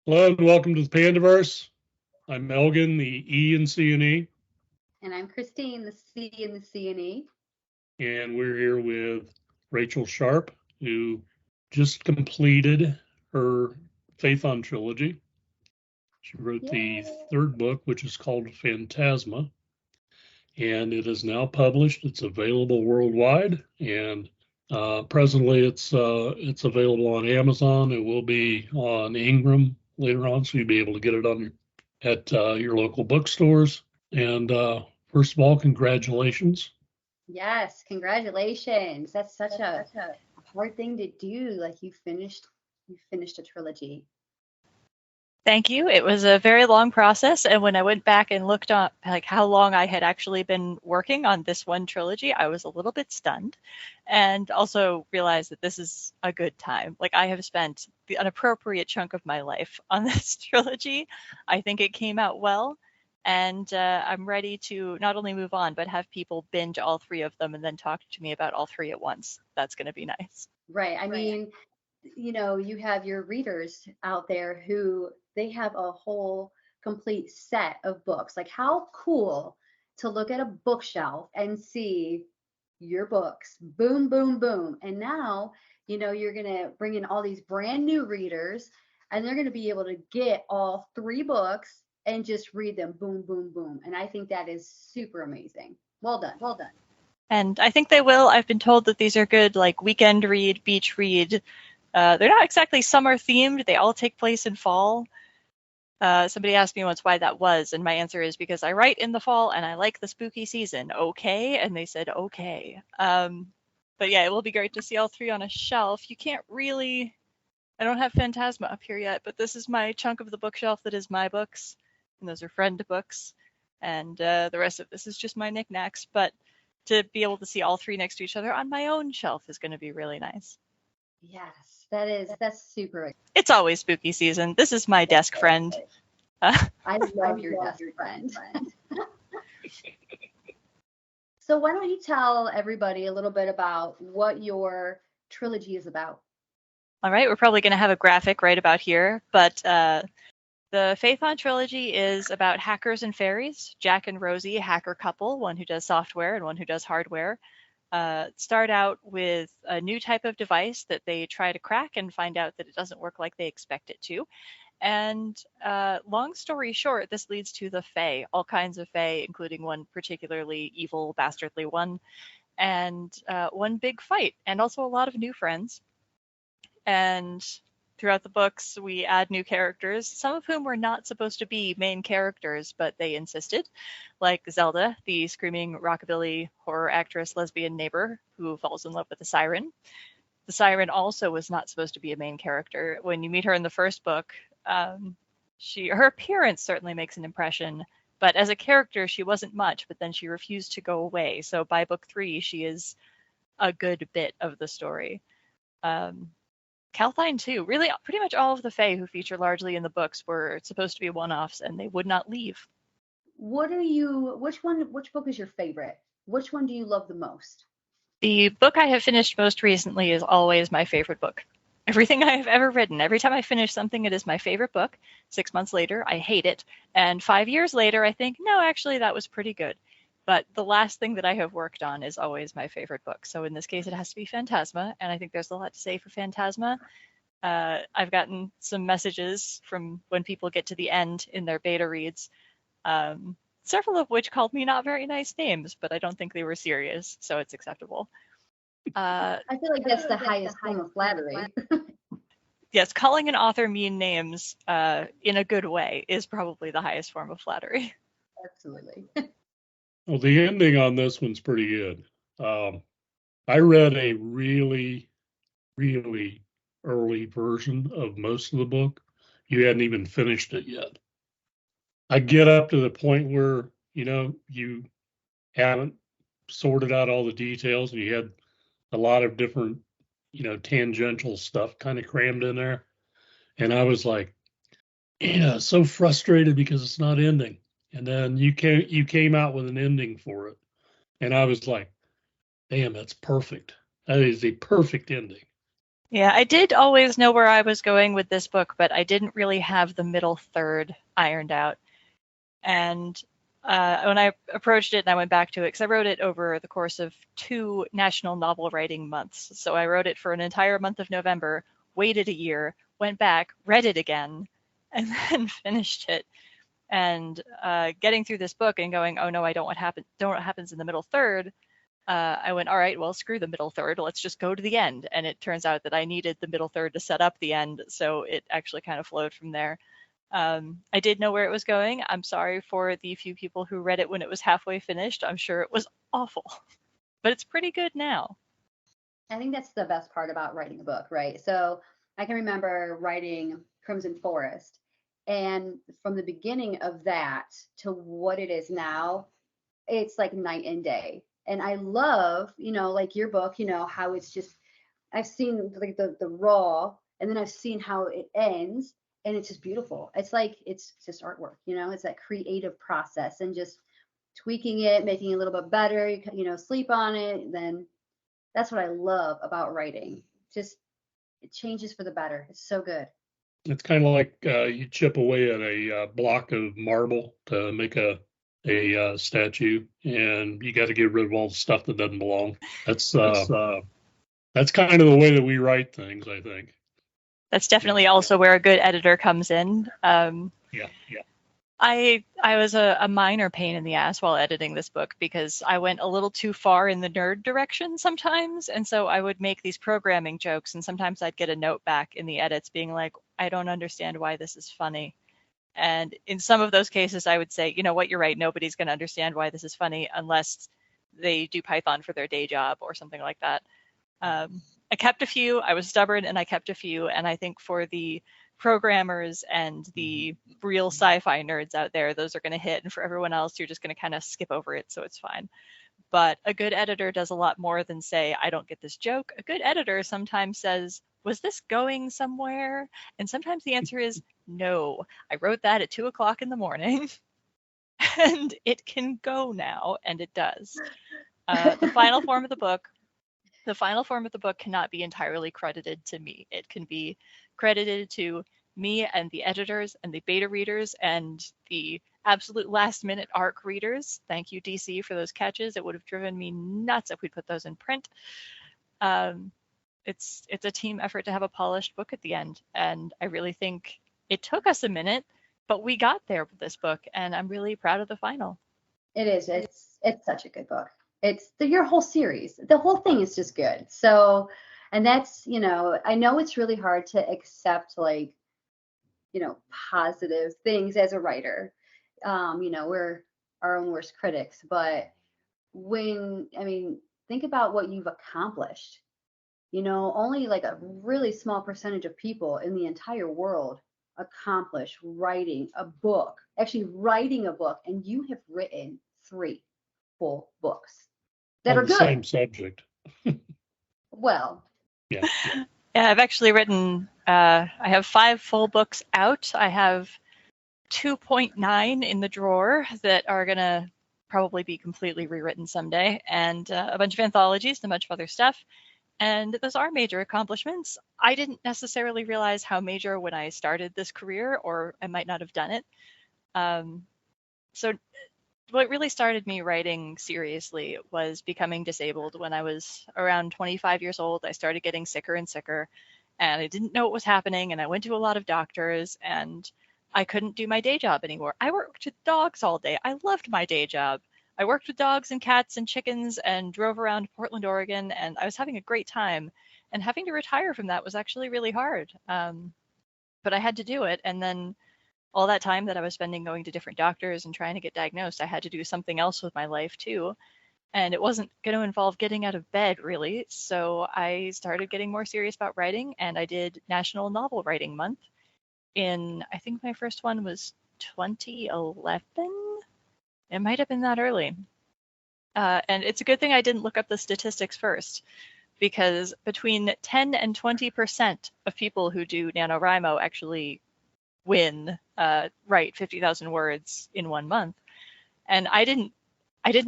Hello and welcome to the Pandaverse. I'm Elgon, the E in C&E, And I'm Christine, the C in the C and E. and we're here with Rachel Sharp, who just completed her Phaethon Triology. She wrote the Yay! third book, which is called Phantasma, and it is now published. It's available worldwide, and presently it's available on Amazon. It will be on Ingram later on, so you'll be able to get it on at your local bookstores. And first of all, congratulations. Yes, congratulations. That's such a hard thing to do. Like you finished a trilogy. Thank you. It was a very long process, and when I went back and looked up like how long I had actually been working on this one trilogy, I was a little bit stunned, and also realized that this is a good time. Like I have spent an appropriate chunk of my life on this trilogy. I think it came out well, and I'm ready to not only move on but have people binge all three of them and then talk to me about all three at once. That's going to be nice. Right. I mean, you have your readers out there who they have a whole complete set of books. Like how cool to look at a bookshelf and see your books. Boom, boom, boom. And now, you're going to bring in all these brand new readers and they're going to be able to get all three books and just read them. Boom, boom, boom. And I think that is super amazing. Well done. Well done. And I think they will. I've been told that these are good, like weekend read, beach read. They're not exactly summer themed. They all take place in fall. Somebody asked me once why that was, and my answer is because I write in the fall and I like the spooky season. Okay, and they said okay. But yeah, it will be great to see all three on a shelf. You can't really. I don't have Phantasma up here yet, but this is my chunk of the bookshelf that is my books, and those are friend books, and the rest of this is just my knickknacks. But to be able to see all three next to each other on my own shelf is going to be really nice. Yes, that's super. It's always spooky season. This is my desk friend. I love your best friend. So why don't you tell everybody a little bit about what your trilogy is about? All right, we're probably going to have a graphic right about here, but the Phaethon Triology is about hackers and fairies. Jack and Rosie, a hacker couple, one who does software and one who does hardware, start out with a new type of device that they try to crack and find out that it doesn't work like they expect it to. And long story short, this leads to the Fae, all kinds of Fae, including one particularly evil, bastardly one, and one big fight, and also a lot of new friends. And throughout the books, we add new characters, some of whom were not supposed to be main characters, but they insisted, like Zelda, the screaming rockabilly horror actress lesbian neighbor who falls in love with the siren. The siren also was not supposed to be a main character. When you meet her in the first book, her appearance certainly makes an impression, but as a character, she wasn't much, but then she refused to go away. So by book 3, she is a good bit of the story. Calthine too. Really, pretty much all of the Fae who feature largely in the books were supposed to be one-offs, and they would not leave. Which book is your favorite? Which one do you love the most? The book I have finished most recently is always my favorite book. Everything I have ever written, every time I finish something, it is my favorite book. 6 months later, I hate it. And 5 years later, I think, no, actually, that was pretty good. But the last thing that I have worked on is always my favorite book. So in this case, it has to be Phantasma, and I think there's a lot to say for Phantasma. I've gotten some messages from when people get to the end in their beta reads, several of which called me not very nice names, but I don't think they were serious, so it's acceptable. I feel like that's the highest form of flattery. Yes, calling an author mean names in a good way is probably the highest form of flattery. Absolutely. Well, the ending on this one's pretty good. I read a really, really early version of most of the book. You hadn't even finished it yet. I get up to the point where, you haven't sorted out all the details and you had a lot of different, tangential stuff kind of crammed in there. And I was like, so frustrated because it's not ending. And then you came out with an ending for it. And I was like, damn, that's perfect. That is a perfect ending. Yeah, I did always know where I was going with this book, but I didn't really have the middle third ironed out. And when I approached it and I went back to it, because I wrote it over the course of 2 National Novel Writing Months. So I wrote it for an entire month of November, waited a year, went back, read it again, and then finished it. And getting through this book and going, oh no, I don't know what happens in the middle third. I went, all right, well, screw the middle third. Let's just go to the end. And it turns out that I needed the middle third to set up the end. So it actually kind of flowed from there. I did know where it was going. I'm sorry for the few people who read it when it was halfway finished. I'm sure it was awful, but it's pretty good now. I think that's the best part about writing a book, right? So I can remember writing Crimson Forest, and from the beginning of that to what it is now, it's like night and day. And I love, like your book, how it's just, I've seen like the raw, and then I've seen how it ends, and it's just beautiful. It's like, it's just artwork, it's that creative process and just tweaking it, making it a little bit better, sleep on it. Then that's what I love about writing. Just, it changes for the better. It's so good. It's kind of like you chip away at a block of marble to make a statue, and you got to get rid of all the stuff that doesn't belong. That's kind of the way that we write things, I think. That's definitely also where a good editor comes in. Yeah. I was a minor pain in the ass while editing this book because I went a little too far in the nerd direction sometimes. And so I would make these programming jokes, and sometimes I'd get a note back in the edits being like, I don't understand why this is funny. And in some of those cases, I would say, you know what, you're right. Nobody's going to understand why this is funny unless they do Python for their day job or something like that. I kept a few. I was stubborn and I kept a few. And I think for the programmers and the real sci-fi nerds out there, those are going to hit. And for everyone else, you're just going to kind of skip over it. So it's fine. But a good editor does a lot more than say, I don't get this joke. A good editor sometimes says, was this going somewhere? And sometimes the answer is no. I wrote that at 2:00 in the morning and it can go now. And it does. The final form of the book cannot be entirely credited to me. It can be credited to me and the editors and the beta readers and the absolute last minute ARC readers. Thank you, DC, for those catches. It would have driven me nuts if we put those in print. It's a team effort to have a polished book at the end. And I really think it took us a minute, but we got there with this book, and I'm really proud of the final. It is. It's such a good book. It's your whole series. The whole thing is just good. So, and that's, I know it's really hard to accept like, positive things as a writer. We're our own worst critics, but think about what you've accomplished. Only like a really small percentage of people in the entire world accomplish writing a book, and you have written 3 full books that are on the good. Same subject. Well, yeah. Yeah, I've actually written, I have 5 full books out. I have 2.9 in the drawer that are going to probably be completely rewritten someday, and a bunch of anthologies and a bunch of other stuff. And those are major accomplishments. I didn't necessarily realize how major when I started this career, or I might not have done it. So what really started me writing seriously was becoming disabled. When I was around 25 years old, I started getting sicker and sicker, and I didn't know what was happening, and I went to a lot of doctors, and I couldn't do my day job anymore. I worked with dogs all day. I loved my day job. I worked with dogs and cats and chickens and drove around Portland, Oregon, and I was having a great time. And having to retire from that was actually really hard. But I had to do it, and then all that time that I was spending going to different doctors and trying to get diagnosed, I had to do something else with my life too. And it wasn't going to involve getting out of bed, really. So I started getting more serious about writing, and I did National Novel Writing Month I think my first one was 2011. It might have been that early. And it's a good thing I didn't look up the statistics first, because between 10 and 20% of people who do NaNoWriMo actually write 50,000 words in 1 month. And I didn't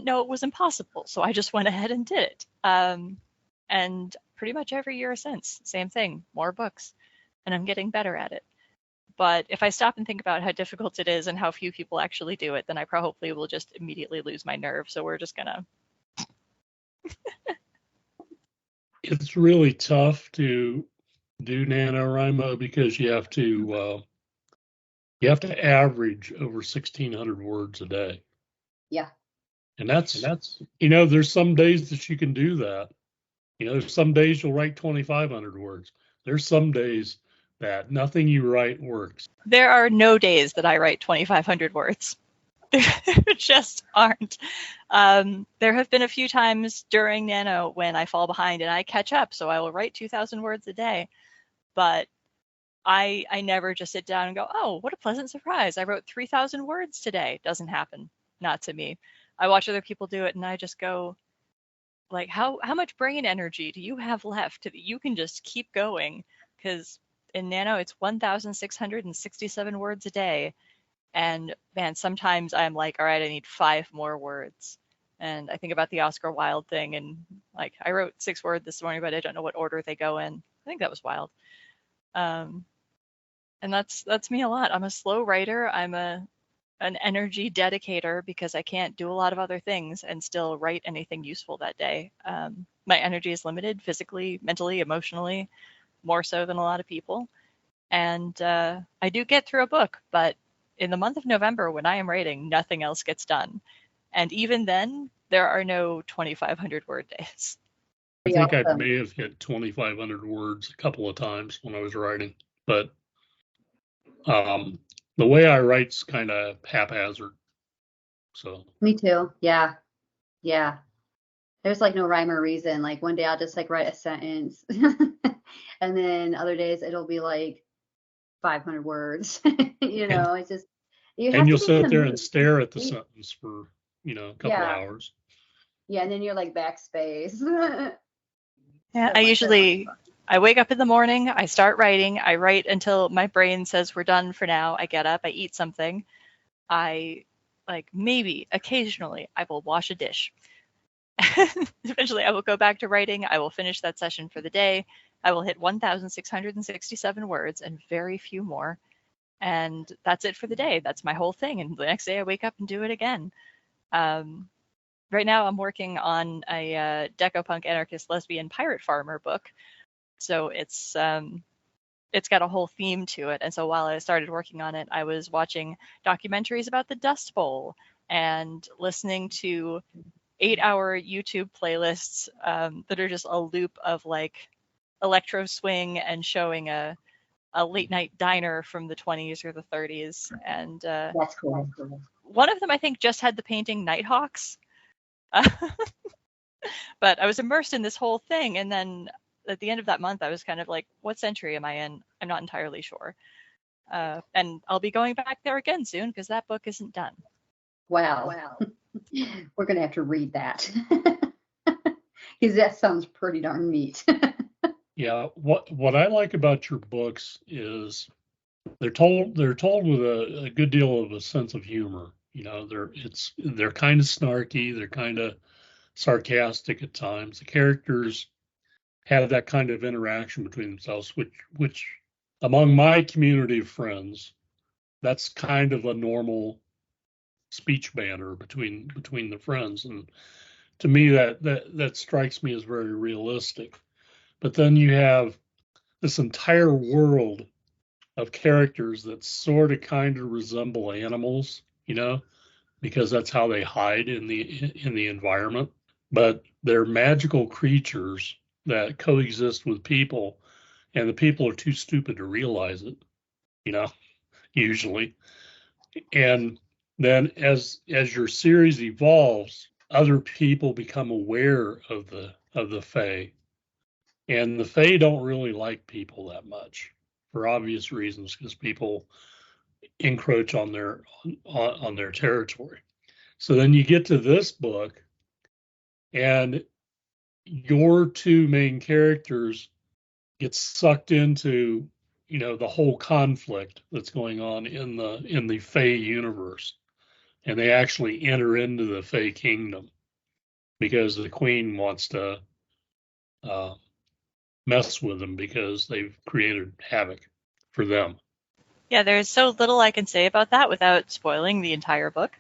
know it was impossible, so I just went ahead and did it. And pretty much every year since. Same thing, more books, and I'm getting better at it. But if I stop and think about how difficult it is and how few people actually do it, then I probably will just immediately lose my nerve. So we're just gonna. It's really tough to do NaNoWriMo because you have to average over 1,600 words a day. Yeah. And that's, there's some days that you can do that. Some days you'll write 2,500 words. There's some days that nothing you write works. There are no days that I write 2,500 words. There just aren't. There have been a few times during Nano when I fall behind and I catch up, so I will write 2,000 words a day. But I never just sit down and go, oh, what a pleasant surprise. I wrote 3,000 words today. Doesn't happen. Not to me. I watch other people do it and I just go, like, how much brain energy do you have left that you can just keep going? Because in Nano, it's 1,667 words a day. And man, sometimes I'm like, all right, I need 5 more words. And I think about the Oscar Wilde thing. And like, I wrote 6 words this morning, but I don't know what order they go in. I think that was Wilde. And that's me a lot. I'm a slow writer. I'm an energy dedicator because I can't do a lot of other things and still write anything useful that day. My energy is limited physically, mentally, emotionally, more so than a lot of people. And I do get through a book, but in the month of November, when I am writing, nothing else gets done. And even then, there are no 2,500 word days. I think I may have hit 2,500 words a couple of times when I was writing, but the way I write's kind of haphazard. So. Me too. Yeah. Yeah. There's like no rhyme or reason. Like one day I'll just like write a sentence and then other days it'll be like 500 words. It's just, you'll sit there and stare at the sentence for, a couple hours. Yeah. And then you're like backspace. Yeah. I wake up in the morning, I start writing, I write until my brain says we're done for now. I get up, I eat something. Maybe occasionally I will wash a dish. Eventually I will go back to writing. I will finish that session for the day. I will hit 1,667 words and very few more. And that's it for the day. That's my whole thing. And the next day I wake up and do it again. Right now I'm working on a Decopunk anarchist lesbian pirate farmer book. So it's got a whole theme to it. And so while I started working on it, I was watching documentaries about the Dust Bowl and listening to 8-hour YouTube playlists that are just a loop of like electro swing and showing a late night diner from the 20s or the 30s. And that's cool. One of them, I think, just had the painting Nighthawks. But I was immersed in this whole thing. And then at the end of that month, I was kind of like, what century am I in? I'm not entirely sure. And I'll be going back there again soon because that book isn't done. Wow. We're going to have to read that because that sounds pretty darn neat. Yeah. What I like about your books is they're told with a good deal of a sense of humor. They're kind of snarky. They're kind of sarcastic at times. The characters have that kind of interaction between themselves, which among my community of friends, that's kind of a normal speech banter between the friends. And to me, that strikes me as very realistic. But then you have this entire world of characters that sort of kind of resemble animals, because that's how they hide in the environment. But they're magical creatures that coexist with people, and the people are too stupid to realize it, usually. And then as your series evolves, other people become aware of the Fae. And the Fae don't really like people that much for obvious reasons, because people encroach on their territory. So then you get to this book, and your 2 main characters get sucked into, the whole conflict that's going on in the Fae universe, and they actually enter into the Fae kingdom because the queen wants to mess with them because they've created havoc for them. Yeah, there's so little I can say about that without spoiling the entire book.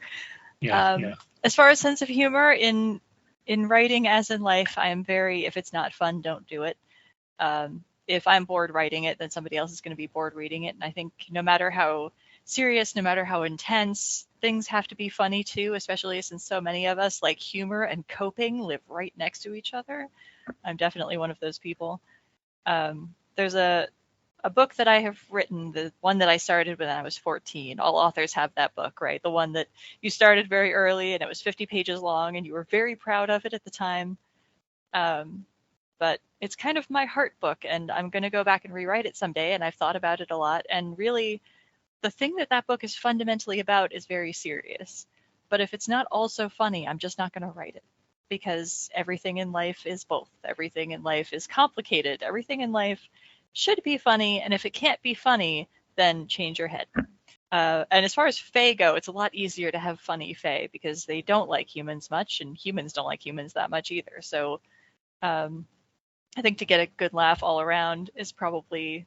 Yeah. As far as sense of humor in writing as in life, I am very, if it's not fun, don't do it. If I'm bored writing it, then somebody else is going to be bored reading it. And I think no matter how serious, no matter how intense, things have to be funny too, especially since so many of us, like humor and coping, live right next to each other. I'm definitely one of those people. There's a book that I have written, the one that I started when I was 14. All authors have that book, right? The one that you started very early and it was 50 pages long and you were very proud of it at the time. But it's kind of my heart book, and I'm going to go back and rewrite it someday, and I've thought about it a lot. And really, the thing that book is fundamentally about is very serious. But if it's not also funny, I'm just not going to write it, because everything in life is both. Everything in life is complicated. Everything in life should be funny, and if it can't be funny, then change your head. And as far as Fae go, it's a lot easier to have funny Fae because they don't like humans much, and humans don't like humans that much either. So I think to get a good laugh all around is probably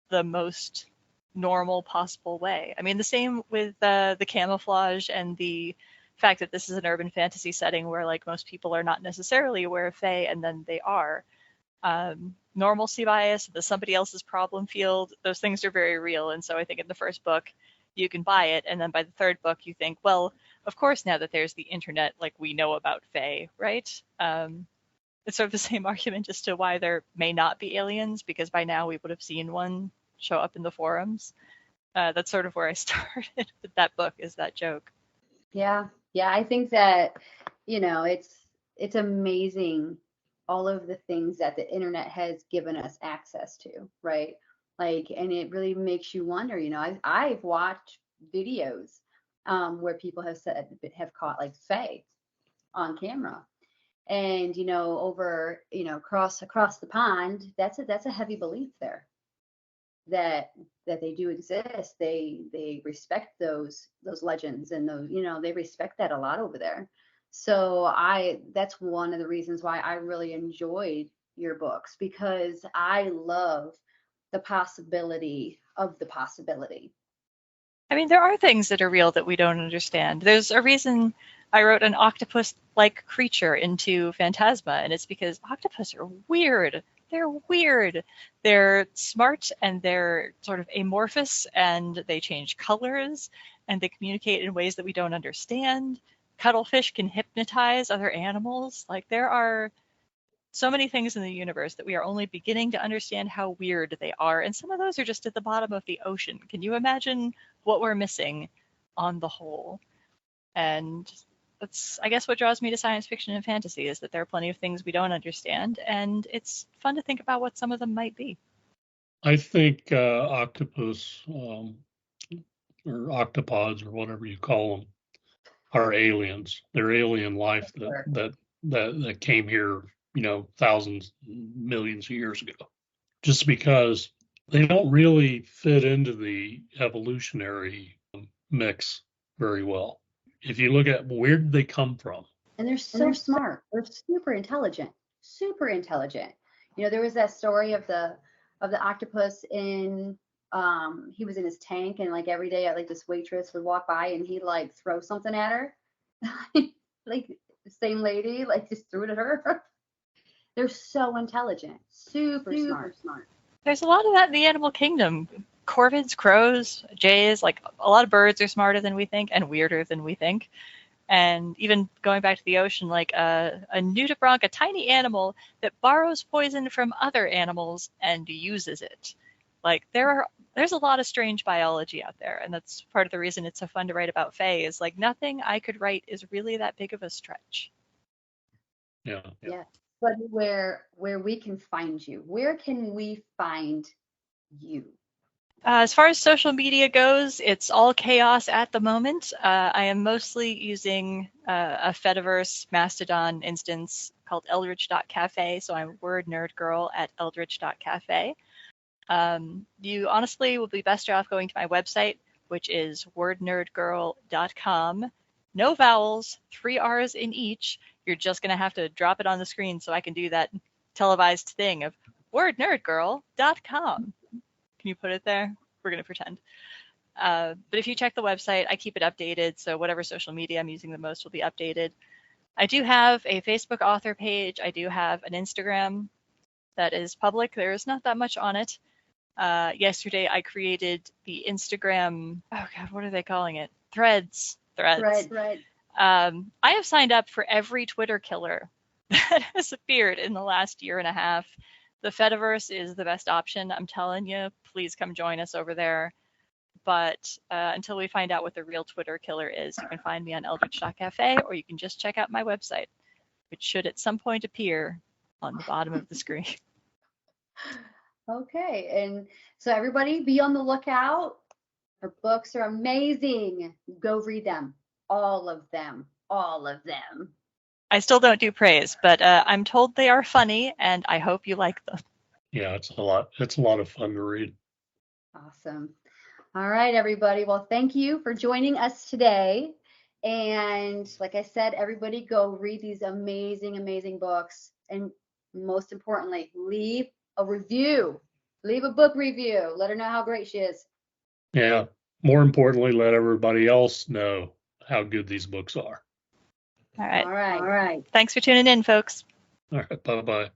the most normal possible way. I mean, the same with the camouflage and the fact that this is an urban fantasy setting where like most people are not necessarily aware of Fae, and then they are. Normalcy bias, the somebody else's problem field, those things are very real. And so I think in the first book, you can buy it. And then by the third book, you think, well, of course, now that there's the internet, like we know about Fae, right? It's sort of the same argument as to why there may not be aliens, because by now we would have seen one show up in the forums. That's sort of where I started with that book, is that joke. Yeah. I think that, it's amazing all of the things that the internet has given us access to, right? Like, and it really makes you wonder, I've watched videos where people have caught like Fae on camera. And over across the pond, that's a heavy belief there, that they do exist. They respect those legends, and those they respect that a lot over there. So that's one of the reasons why I really enjoyed your books, because I love the possibility of the possibility. I mean, there are things that are real that we don't understand. There's a reason I wrote an octopus-like creature into Phantasma, and it's because octopus are weird. They're weird. They're smart, and they're sort of amorphous, and they change colors, and they communicate in ways that we don't understand. Cuttlefish can hypnotize other animals. Like, there are so many things in the universe that we are only beginning to understand how weird they are, and some of those are just at the bottom of the ocean. Can you imagine what we're missing on the whole? And that's, I guess, what draws me to science fiction and fantasy, is that there are plenty of things we don't understand, and it's fun to think about what some of them might be. I think octopus or octopods or whatever you call them are aliens. They're alien life that came here, thousands, millions of years ago. Just because they don't really fit into the evolutionary mix very well. If you look at where did they come from, and they're so smart. They're super intelligent. There was that story of the octopus in he was in his tank, and like every day like this waitress would walk by and he'd like throw something at her. Like the same lady like just threw it at her. They're so intelligent, super smart. There's a lot of that in the animal kingdom. Corvids, crows, jays, like a lot of birds are smarter than we think and weirder than we think. And even going back to the ocean, like a nudibranch, a tiny animal that borrows poison from other animals and uses it. Like there's a lot of strange biology out there, and that's part of the reason it's so fun to write about Fae, is like nothing I could write is really that big of a stretch. Yeah. But where we can find you, where can we find you? As far as social media goes, it's all chaos at the moment. I am mostly using a Fediverse Mastodon instance called eldritch.cafe, so I'm word nerd girl at eldritch.cafe. You honestly will be best off going to my website, which is wordnerdgirl.com. No vowels, 3 R's in each. You're just going to have to drop it on the screen so I can do that televised thing of wordnerdgirl.com. Can you put it there? We're going to pretend. But if you check the website, I keep it updated, so whatever social media I'm using the most will be updated. I do have a Facebook author page. I do have an Instagram that is public. There is not that much on it. Yesterday, I created the Instagram, oh God, what are they calling it? Threads. Right. I have signed up for every Twitter killer that has appeared in the last year and a half. The Fediverse is the best option. I'm telling you, please come join us over there. But until we find out what the real Twitter killer is, you can find me on eldritch.cafe, or you can just check out my website, which should at some point appear on the bottom of the screen. Okay, and so everybody be on the lookout. Her books are amazing. Go read them. All of them. I still don't do praise, but I'm told they are funny, and I hope you like them. Yeah, it's a lot of fun to read. Awesome. All right, everybody. Well, thank you for joining us today. And like I said, everybody go read these amazing, amazing books. And most importantly, leave a review. Leave a book review. Let her know how great she is. Yeah. More importantly, let everybody else know how good these books are. All right. All right. Thanks for tuning in, folks. All right. Bye-bye.